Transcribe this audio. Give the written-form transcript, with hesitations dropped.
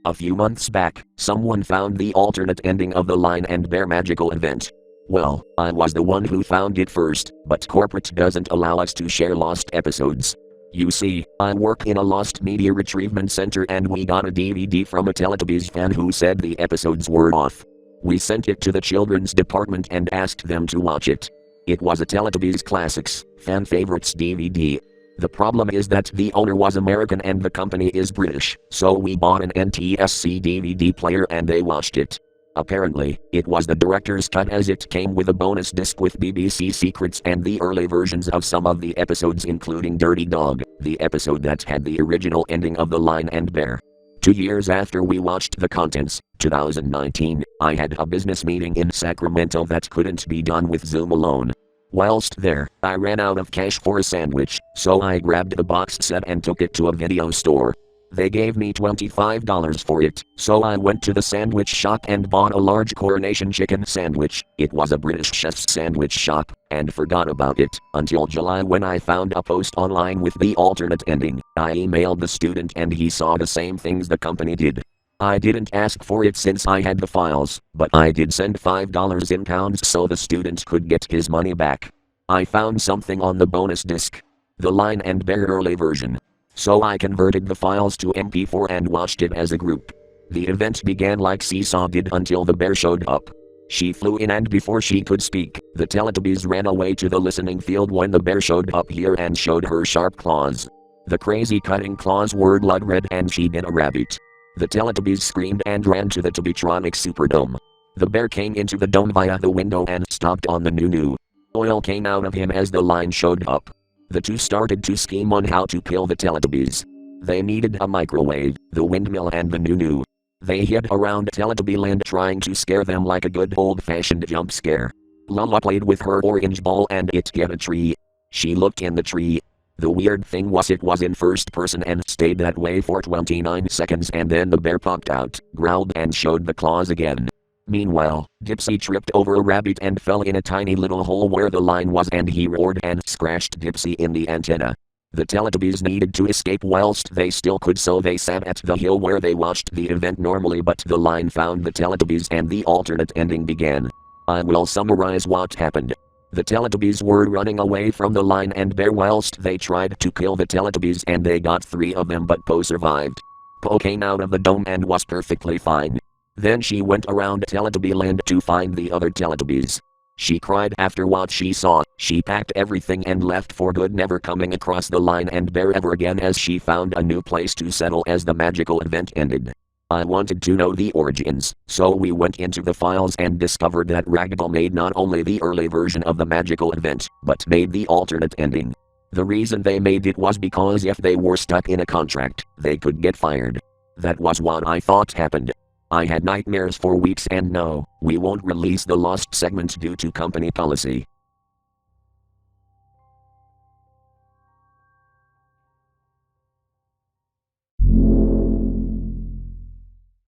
A few months back, someone found the alternate ending of the Lion and Bear magical event. Well, I was the one who found it first, but corporate doesn't allow us to share lost episodes. You see, I work in a lost media retrievement center and we got a DVD from a Teletubbies fan who said the episodes were off. We sent it to the children's department and asked them to watch it. It was a Teletubbies Classics, Fan Favorites DVD. The problem is that the owner was American and the company is British, so we bought an NTSC DVD player and they watched it. Apparently, it was the director's cut as it came with a bonus disc with BBC secrets and the early versions of some of the episodes including Dirty Dog, the episode that had the original ending of The Lion and Bear. 2 years after we watched the contents, 2019, I had a business meeting in Sacramento that couldn't be done with Zoom alone. Whilst there, I ran out of cash for a sandwich, so I grabbed the box set and took it to a video store. They gave me $25 for it, so I went to the sandwich shop and bought a large Coronation chicken sandwich. It was a British chef's sandwich shop, and forgot about it until July when I found a post online with the alternate ending. I emailed the student and he saw the same things the company did. I didn't ask for it since I had the files, but I did send $5 in pounds so the student could get his money back. I found something on the bonus disc. The Lion and Bear early version. So I converted the files to MP4 and watched it as a group. The event began like Seesaw did until the bear showed up. She flew in and before she could speak, the Teletubbies ran away to the listening field when the bear showed up here and showed her sharp claws. The crazy cutting claws were blood red and she bit a rabbit. The Teletubbies screamed and ran to the Tubbytronic Superdome. The bear came into the dome via the window and stopped on the Nunu. Oil came out of him as the line showed up. The two started to scheme on how to kill the Teletubbies. They needed a microwave, the windmill and the Nunu. They hid around Teletubbyland trying to scare them like a good old-fashioned jump scare. Lala played with her orange ball and it hit a tree. She looked in the tree. The weird thing was it was in first person and stayed that way for 29 seconds and then the bear popped out, growled and showed the claws again. Meanwhile, Dipsy tripped over a rabbit and fell in a tiny little hole where the line was and he roared and scratched Dipsy in the antenna. The Teletubbies needed to escape whilst they still could so they sat at the hill where they watched the event normally but the line found the Teletubbies and the alternate ending began. I will summarize what happened. The Teletubbies were running away from the Lion and Bear whilst they tried to kill the Teletubbies and they got 3 of them but Po survived. Po came out of the dome and was perfectly fine. Then she went around Teletubbyland to find the other Teletubbies. She cried after what she saw. She packed everything and left for good, never coming across the Lion and Bear ever again as she found a new place to settle as the magical event ended. I wanted to know the origins, so we went into the files and discovered that Ragdoll made not only the early version of the magical event, but made the alternate ending. The reason they made it was because if they were stuck in a contract, they could get fired. That was what I thought happened. I had nightmares for weeks and no, we won't release the lost segment due to company policy.